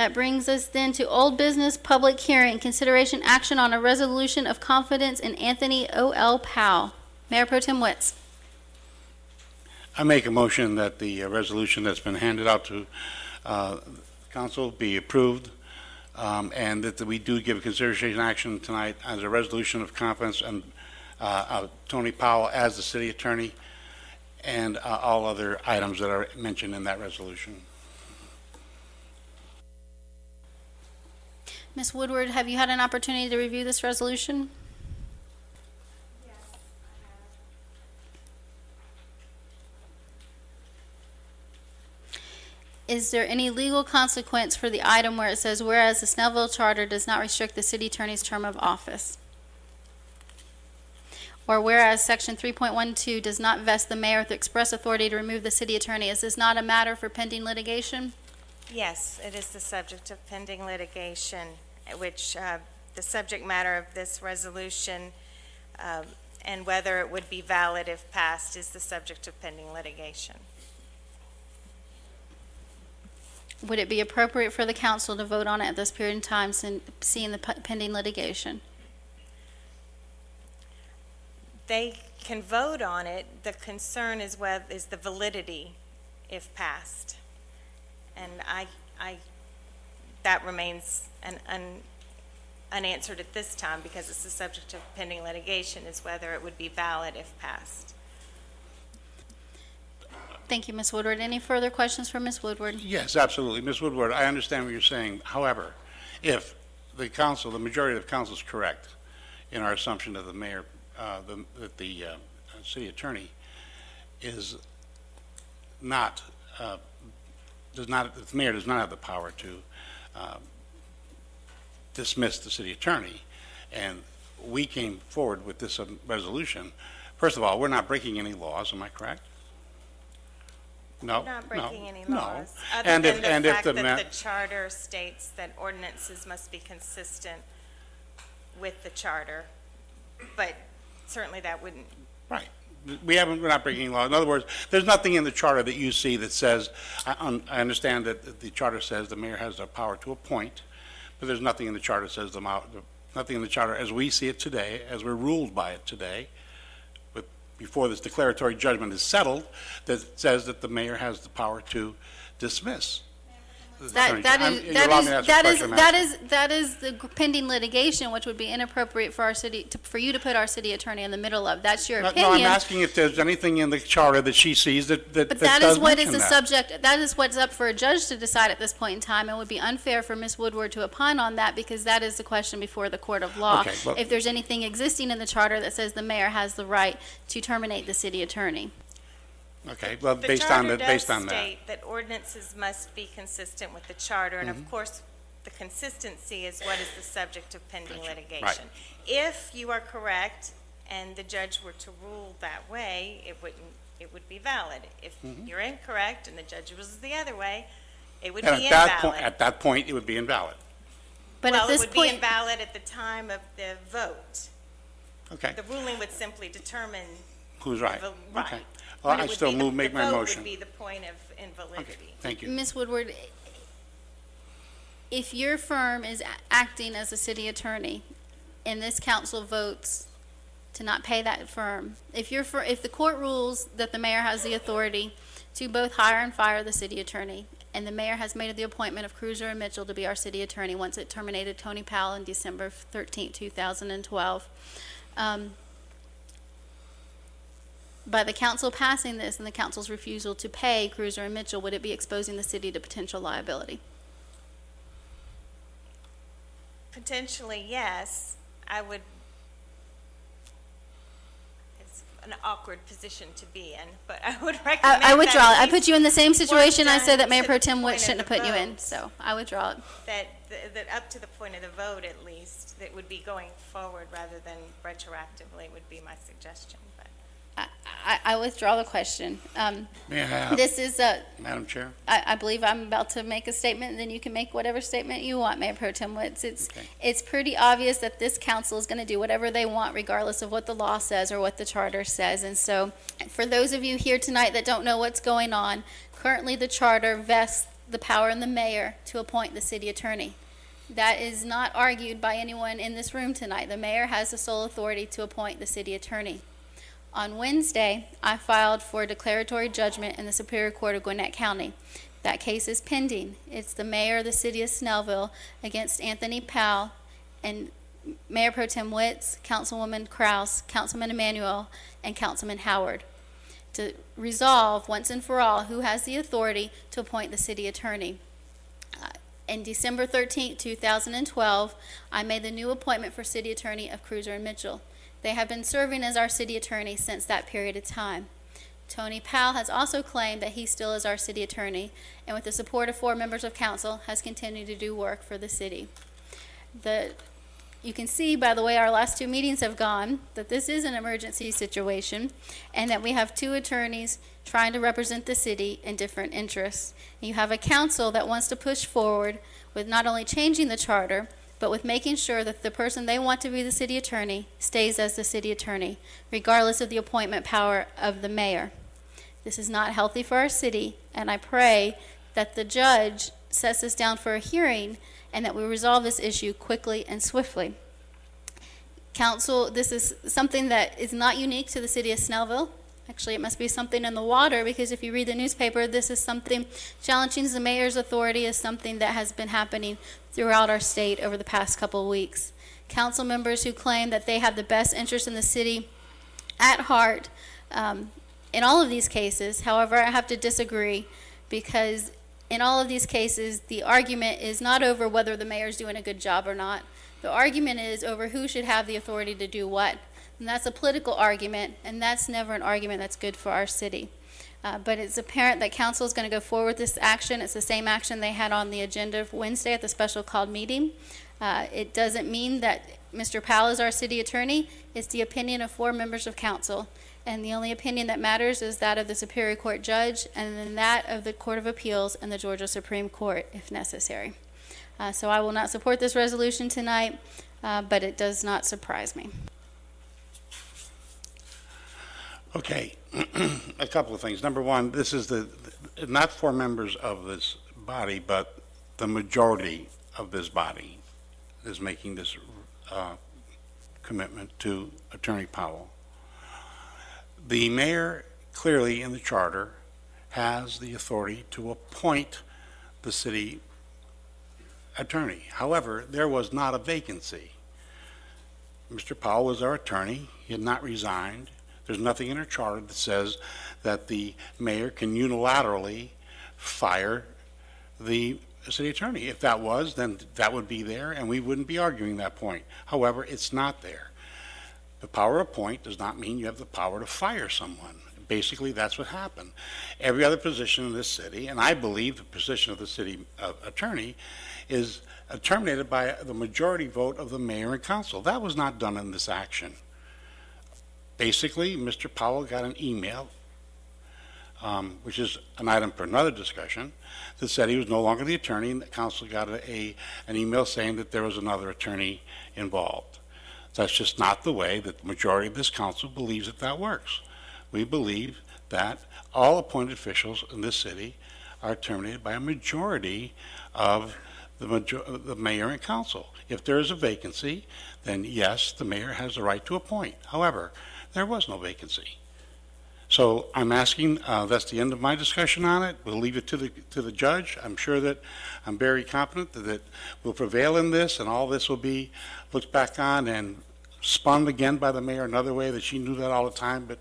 That brings us then to old business public hearing, consideration action on a resolution of confidence in Anthony O.L. Powell. Mayor Pro Tem Witz. I make a motion that the resolution that's been handed out to council be approved, and that we do give consideration action tonight as a resolution of confidence and Tony Powell as the city attorney, and all other items that are mentioned in that resolution. Ms. Woodward, have you had an opportunity to review this resolution? Yes, I have. Is there any legal consequence for the item where it says, whereas the Snellville Charter does not restrict the city attorney's term of office? Or whereas Section 3.12 does not vest the mayor with the express authority to remove the city attorney? Is this not a matter for pending litigation? Yes, it is the subject of pending litigation, which the subject matter of this resolution and whether it would be valid if passed is the subject of pending litigation. Would it be appropriate for the council to vote on it at this period in time, seeing the pending litigation? They can vote on it. The concern is the validity if passed. And that remains unanswered at this time because it's the subject of pending litigation, is whether it would be valid if passed. Thank you, Ms. Woodward. Any further questions for Ms. Woodward? Yes, absolutely. Ms. Woodward, I understand what you're saying. However, if the council, the majority of the council is correct in our assumption that the mayor, that the city attorney is not, the mayor does not have the power to dismiss the city attorney, and we came forward with this resolution. First of all, we're not breaking any laws, am I correct? No, We're not breaking any no. laws. Other And than if- the and if fact the that the charter states that ordinances must be consistent with the charter, but certainly that wouldn't. Right. We're not breaking any law. In other words, there's nothing in the charter that you see that says, I understand that the charter says the mayor has the power to appoint, but there's nothing in the charter that says nothing in the charter as we see it today, as we're ruled by it today, before this declaratory judgment is settled, that says that the mayor has the power to dismiss. That is the pending litigation, which would be inappropriate for our city, for you to put our city attorney in the middle of. That's your opinion. No, I'm asking if there's anything in the charter that she sees that But that is what is the subject. That is what's up for a judge to decide at this point in time. It would be unfair for Ms. Woodward to opine on that because that is the question before the court of law. Okay, well, if there's anything existing in the charter that says the mayor has the right to terminate the city attorney. Okay, well, The based charter on does that. state that ordinances must be consistent with the charter, and of course, the consistency is what is the subject of pending litigation. Right. If you are correct and the judge were to rule that way, it would be valid. If you're incorrect and the judge rules the other way, it would be invalid. At that point, it would be invalid. But well, at this it would point, be invalid at the time of the vote. Okay, The ruling would simply determine who's right? right. Okay. Well, But it I would still be make my The vote motion. would be the point of invalidity. Okay, thank you. Ms. Woodward, if your firm is acting as a city attorney and this council votes to not pay that firm, if the court rules that the mayor has the authority to both hire and fire the city attorney, and the mayor has made the appointment of Cruiser and Mitchell to be our city attorney once it terminated Tony Powell in December 13, 2012, by the council passing this and the council's refusal to pay Cruiser and Mitchell, would it be exposing the city to potential liability? Potentially, yes. It's an awkward position to be in, but I would recommend I withdraw that it. I put you in the same situation I done said that Mayor to Pro the Tem point of shouldn't have the put you in, vote. so I withdraw it. that up to the point of the vote, at least, that would be going forward rather than retroactively would be my suggestion. But I withdraw the question. May I have, This is Madam Chair? I believe I'm about to make a statement, and then you can make whatever statement you want, Mayor Pro Tem Woods. It's pretty obvious that this council is going to do whatever they want, regardless of what the law says or what the charter says. And so, for those of you here tonight that don't know what's going on, currently the charter vests the power in the mayor to appoint the city attorney. That is not argued by anyone in this room tonight. The mayor has the sole authority to appoint the city attorney. On Wednesday, I filed for a declaratory judgment in the Superior Court of Gwinnett County. That case is pending. It's the mayor of the city of Snellville against Anthony Powell and Mayor Pro Tem Witz, Councilwoman Kraus, Councilman Emanuel, and Councilman Howard, to resolve once and for all who has the authority to appoint the city attorney. In December 13, 2012, I made the new appointment for city attorney of Cruiser and Mitchell. They have been serving as our city attorney since that period of time. Tony Powell has also claimed that he still is our city attorney, and with the support of 4 members of council, has continued to do work for the city. You can see by the way our last 2 meetings have gone that this is an emergency situation and that we have 2 attorneys trying to represent the city in different interests. And you have a council that wants to push forward with not only changing the charter, but with making sure that the person they want to be the city attorney stays as the city attorney, regardless of the appointment power of the mayor. This is not healthy for our city, and I pray that the judge sets this down for a hearing and that we resolve this issue quickly and swiftly. Council, this is something that is not unique to the city of Snellville. Actually, it must be something in the water, because if you read the newspaper, this is something challenging the mayor's authority is something that has been happening throughout our state over the past couple of weeks. Council members who claim that they have the best interest in the city at heart in all of these cases. However, I have to disagree, because in all of these cases, the argument is not over whether the mayor's doing a good job or not. The argument is over who should have the authority to do what. And that's a political argument, and that's never an argument that's good for our city. But it's apparent that council is going to go forward with this action. It's the same action they had on the agenda Wednesday at the special called meeting. It doesn't mean that Mr. Powell is our city attorney. It's the opinion of 4 members of council. And the only opinion that matters is that of the Superior Court judge, and then that of the Court of Appeals and the Georgia Supreme Court, if necessary. So I will not support this resolution tonight, but it does not surprise me. Okay, a couple of things. Number one, this is not 4 members of this body, but the majority of this body is making this commitment to Attorney Powell. The mayor, clearly in the charter, has the authority to appoint the city attorney. However, there was not a vacancy. Mr. Powell was our attorney. He had not resigned. There's nothing in our charter that says that the mayor can unilaterally fire the city attorney. If that was, then that would be there, and we wouldn't be arguing that point. However, it's not there. The power to appoint does not mean you have the power to fire someone. Basically, that's what happened. Every other position in this city, and I believe the position of the city attorney, is terminated by the majority vote of the mayor and council. That was not done in this action. Basically, Mr. Powell got an email, which is an item for another discussion, that said he was no longer the attorney, and the council got an email saying that there was another attorney involved. That's just not the way that the majority of this council believes that works. We believe that all appointed officials in this city are terminated by a majority of the mayor and council. If there is a vacancy, then yes, the mayor has the right to appoint. However, there was no vacancy. So I'm asking, that's the end of my discussion on it. We'll leave it to the judge. I'm sure that I'm very confident that we'll prevail in this, and all this will be looked back on and spun again by the mayor another way, that she knew that all the time, but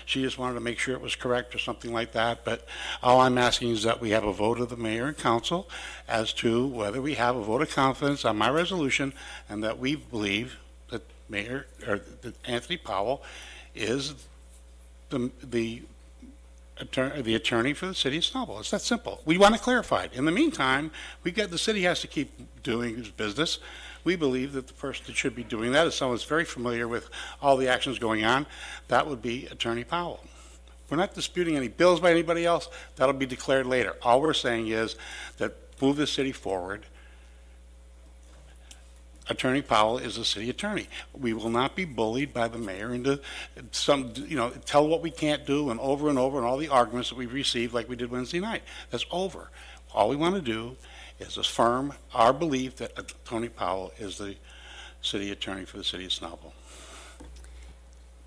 she just wanted to make sure it was correct or something like that. But all I'm asking is that we have a vote of the mayor and council as to whether we have a vote of confidence on my resolution, and that we believe that that Anthony Powell is the attorney for the city of Snellville. It's that simple. We want to clarify it. In the meantime, the city has to keep doing its business. We believe that the person that should be doing that is someone that's very familiar with all the actions going on. That would be Attorney Powell. We're not disputing any bills by anybody else. That'll be declared later. All we're saying is that move the city forward. Attorney Powell is the city attorney. We will not be bullied by the mayor into tell what we can't do and over and all the arguments that we've received like we did Wednesday night. That's over. All we want to do is affirm our belief that Tony Powell is the city attorney for the city of Snellville.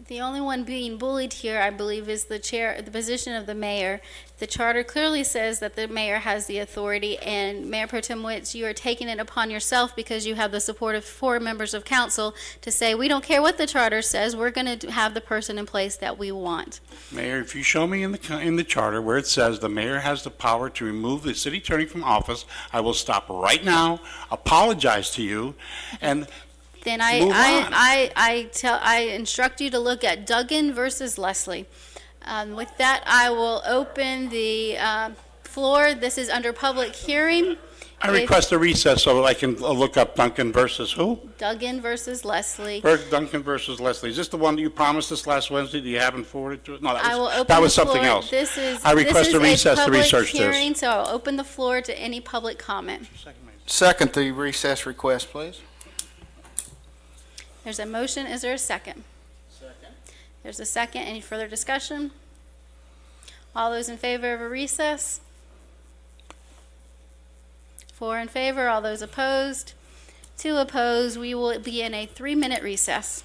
The only one being bullied here, I believe, is the chair, the position of the mayor. The charter clearly says that the mayor has the authority, and Mayor Pro Tem Witz, you are taking it upon yourself because you have the support of 4 members of council to say, we don't care what the charter says, we're going to have the person in place that we want. Mayor, if you show me in the charter where it says the mayor has the power to remove the city attorney from office, I will stop right now, apologize to you, and Then move on. I instruct you to look at Duggan versus Leslie. With that, I will open the floor. This is under public hearing. I request a recess so I can look up Duncan versus who? Duggan versus Leslie. Duncan versus Leslie. Is this the one that you promised us last Wednesday? Do you haven't forwarded to it? No, I will open that the was something floor. else. I request a recess to research public hearing, this. so I'll open the floor to any public comment. Second the recess request, please. There's a motion. Is there a second? Second. There's a second. Any further discussion? All those in favor of a recess? 4 in favor. All those opposed? 2 opposed. We will be in a 3-minute recess.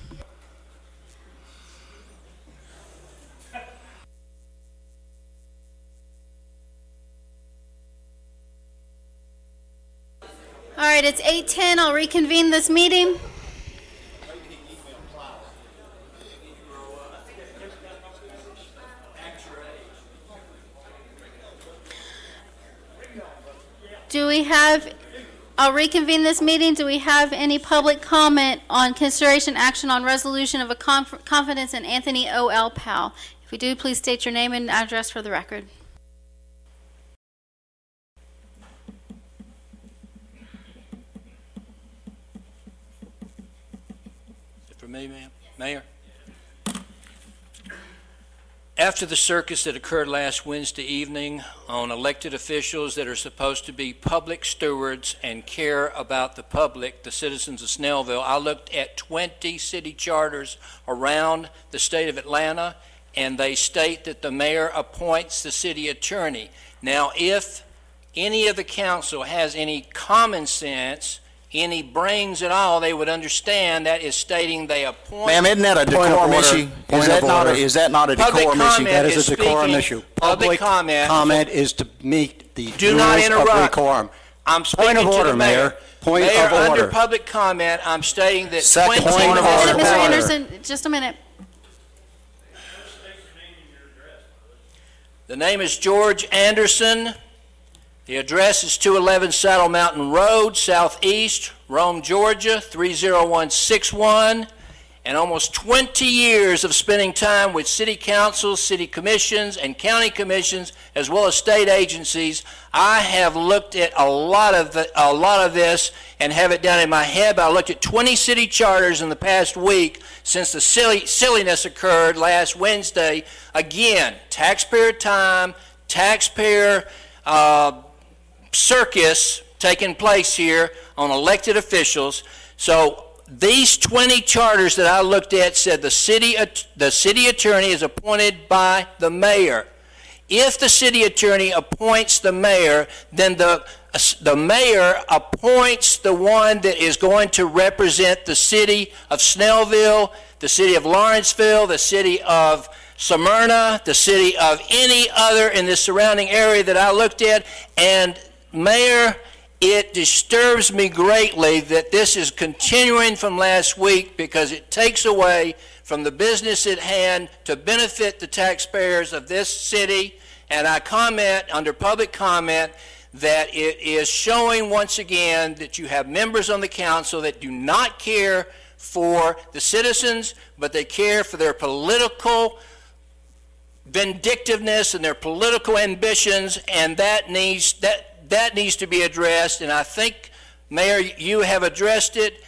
All right, it's 8:10. I'll reconvene this meeting. I'll reconvene this meeting. Do we have any public comment on consideration action on resolution of a confidence in Anthony O.L. Powell? If we do, please state your name and address for the record. Is it for me, ma'am? Mayor? After the circus that occurred last Wednesday evening on elected officials that are supposed to be public stewards and care about the public, the citizens of Snellville, I looked at 20 city charters around the state of Atlanta, and they state that the mayor appoints the city attorney. Now, if any of the council has any common sense, any brains at all, they would understand that is stating they appoint. Ma'am, isn't that a decorum issue? Is that not a Public decorum issue? comment That is is a decorum speaking. issue. Public comment. Comment is to meet the Do not rules of interrupt. decorum. I'm speaking Point of to order, the mayor. Mayor. Point Mayor, of under order. public comment, I'm stating that Second 20 point of order. Mr. Anderson, just a minute. The name is George Anderson. The address is 211 Saddle Mountain Road, Southeast, Rome, Georgia, 30161. And almost 20 years of spending time with city councils, city commissions, and county commissions, as well as state agencies. I have looked at a lot of this and have it down in my head, but I looked at 20 city charters in the past week since the silliness occurred last Wednesday. Again, taxpayer time, taxpayer circus taking place here on elected officials. So these 20 charters that I looked at said the city attorney is appointed by the mayor. If the city attorney appoints the mayor, then the mayor appoints the one that is going to represent the city of Snellville, the city of Lawrenceville, the city of Smyrna, the city of any other in the surrounding area that I looked at. And Mayor, it disturbs me greatly that this is continuing from last week because it takes away from the business at hand to benefit the taxpayers of this city. And I comment under public comment that it is showing once again that you have members on the council that do not care for the citizens, but they care for their political vindictiveness and their political ambitions, and that needs to be addressed. And I think, Mayor, you have addressed it,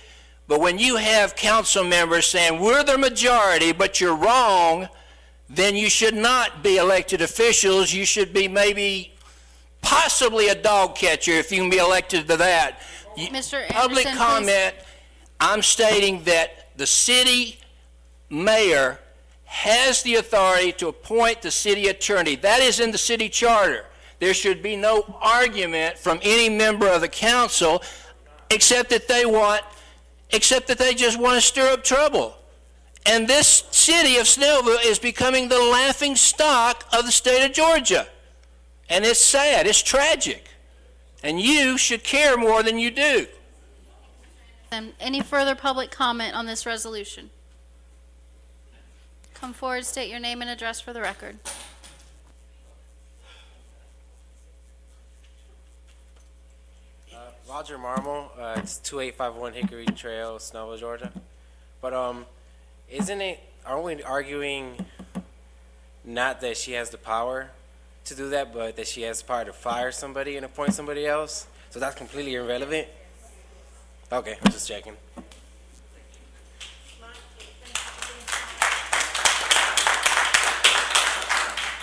but when you have council members saying, we're the majority, but you're wrong, then you should not be elected officials. You should be maybe possibly a dog catcher if you can be elected to that. Mr. Anderson, Public comment, I'm stating that the city mayor has the authority to appoint the city attorney. That is in the city charter. there should be no argument from any member of the council except that they just want to stir up trouble. And this city of Snellville is becoming the laughing stock of the state of Georgia. And it's sad, it's tragic. And you should care more than you do. Any further public comment on this resolution? Come forward, state your name and address for the record. Roger Marmol, it's 2851 Hickory Trail, Snellville, Georgia. But aren't we arguing not that she has the power to do that, but that she has the power to fire somebody and appoint somebody else? So that's completely irrelevant? Okay, I'm just checking.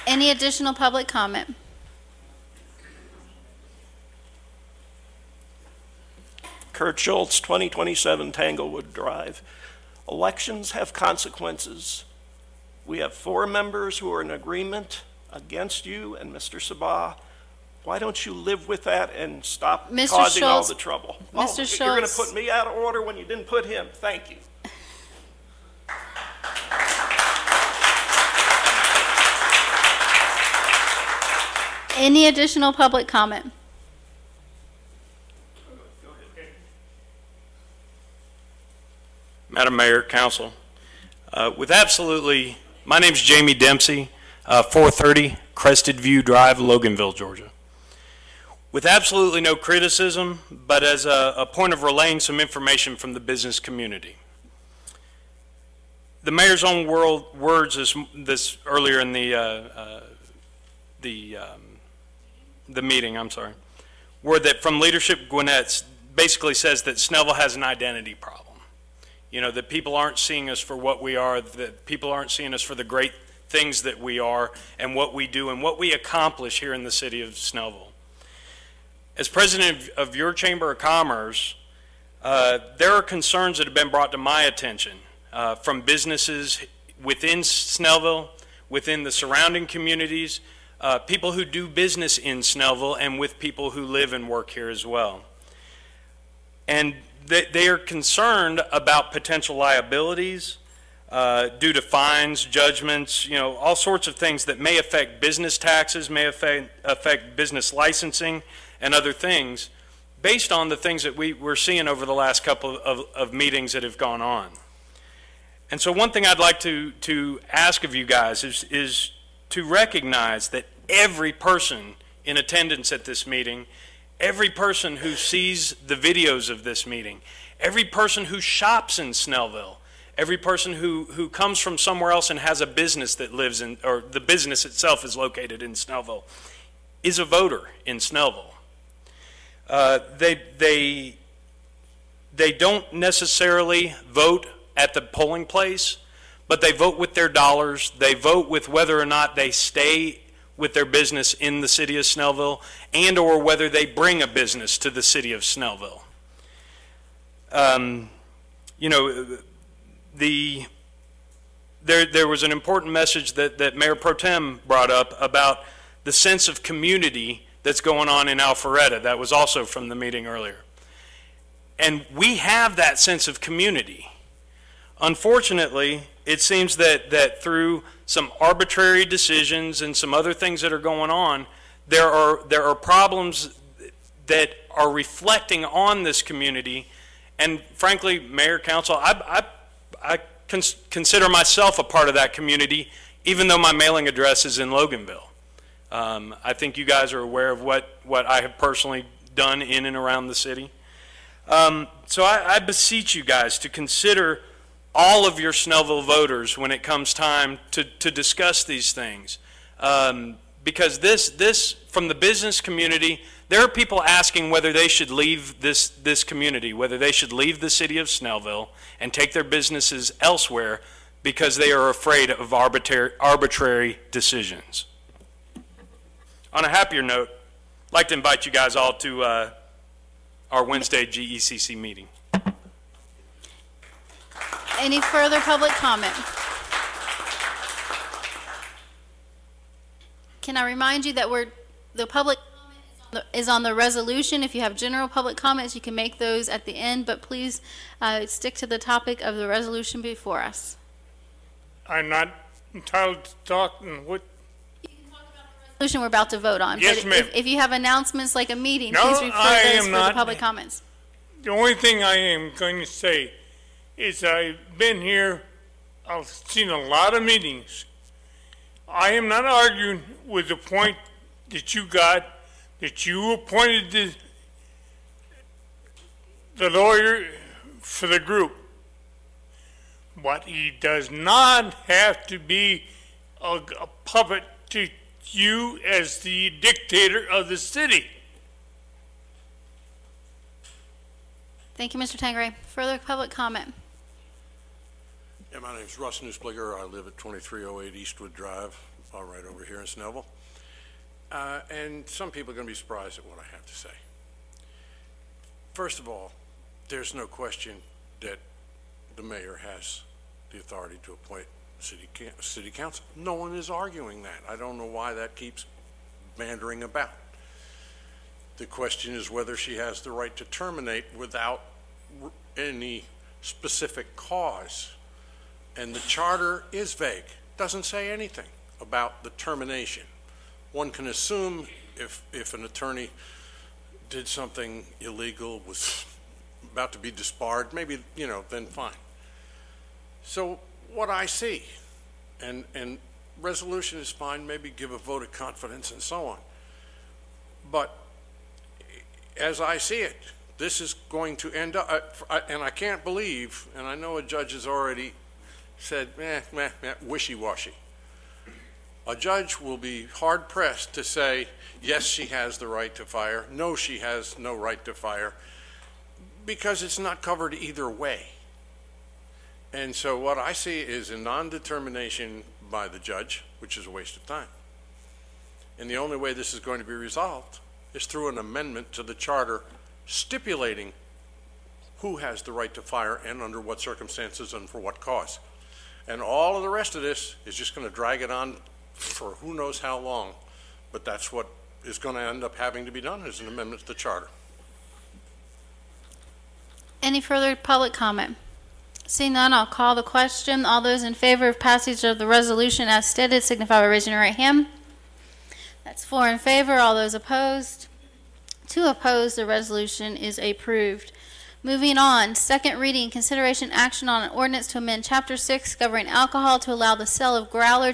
Any additional public comment? Kurt Schultz, 2027 Tanglewood Drive. Elections have consequences. We have 4 members who are in agreement against you and Mr. Sabah. Why don't you live with that and stop causing all the trouble? Mr. Schultz. You're going to put me out of order when you didn't put him. Thank you. Any additional public comment? Madam Mayor, Council, my name's Jamie Dempsey, 430 Crested View Drive, Loganville, Georgia. With absolutely no criticism, but as a point of relaying some information from the business community. The mayor's own words this earlier in the meeting, were that from leadership Gwinnett basically says that Snellville has an identity problem. You know, that people aren't seeing us for what we are, that people aren't seeing us for the great things that we are and what we do and what we accomplish here in the city of Snellville. As president of your Chamber of Commerce, there are concerns that have been brought to my attention from businesses within Snellville, within the surrounding communities, people who do business in Snellville, and with people who live and work here as well. And they are concerned about potential liabilities due to fines, judgments, you know, all sorts of things that may affect business taxes, may affect business licensing and other things based on the things that we're seeing over the last couple of meetings that have gone on. And so one thing I'd like to ask of you guys is to recognize that every person in attendance at this meeting, every person who sees the videos of this meeting, every person who shops in Snellville, every person who comes from somewhere else and has a business that lives in, or the business itself is located in Snellville, is a voter in Snellville. They don't necessarily vote at the polling place, but they vote with their dollars. They vote with whether or not they stay with their business in the city of Snellville, and or whether they bring a business to the city of Snellville. You know, there was an important message that Mayor Pro Tem brought up about the sense of community that's going on in Alpharetta. That was also from the meeting earlier. And we have that sense of community. Unfortunately, it seems that through some arbitrary decisions and some other things that are going on, there are problems that are reflecting on this community. And frankly, Mayor, Council, I consider myself a part of that community, even though my mailing address is in Loganville. I think you guys are aware of what I have personally done in and around the city. So I beseech you guys to consider all of your Snellville voters when it comes time to discuss these things. Because this, from the business community, there are people asking whether they should leave this community, whether they should leave the city of Snellville and take their businesses elsewhere because they are afraid of arbitrary decisions. On a happier note, I'd like to invite you guys all to our Wednesday GECC meeting. Any further public comment? Can I remind you that we're the public comment is on the resolution. If you have general public comments, you can make those at the end, but please stick to the topic of the resolution before us. I'm not entitled to talk and what? Resolution we're about to vote on. Yes, but ma'am. If you have announcements like a meeting, No, please refer I those am for not. the public comments. The only thing I am going to say is I've been here, I've seen a lot of meetings. I am not arguing with the point that you got, that you appointed the lawyer for the group. But he does not have to be a puppet to you as the dictator of the city. Thank you, Mr. Tangray. Further public comment? Yeah, my name's Russ Newsbliger. I live at 2308 Eastwood Drive, right over here in Snellville. And some people are going to be surprised at what I have to say. First of all, there's no question that the mayor has the authority to appoint city council. No one is arguing that. I don't know why that keeps meandering about. The question is whether she has the right to terminate without any specific cause. And the charter is vague, doesn't say anything about the termination. One can assume if an attorney did something illegal, was about to be disbarred, maybe, then fine. So what I see, and resolution is fine, maybe give a vote of confidence and so on. But as I see it, this is going to end up, and I can't believe, and I know a judge has already said, wishy-washy. A judge will be hard-pressed to say, yes, she has the right to fire, no, she has no right to fire, because it's not covered either way. And so what I see is a non-determination by the judge, which is a waste of time. And the only way this is going to be resolved is through an amendment to the charter stipulating who has the right to fire and under what circumstances and for what cause. And all of the rest of this is just going to drag it on for who knows how long. But that's what is going to end up having to be done, is an amendment to the charter. Any further public comment? Seeing none, I'll call the question. All those in favor of passage of the resolution as stated signify by raising your right hand. That's 4 in favor. All those opposed? 2 opposed. The resolution is approved. Moving on, second reading, consideration action on an ordinance to amend Chapter 6 governing alcohol to allow the sale of growlers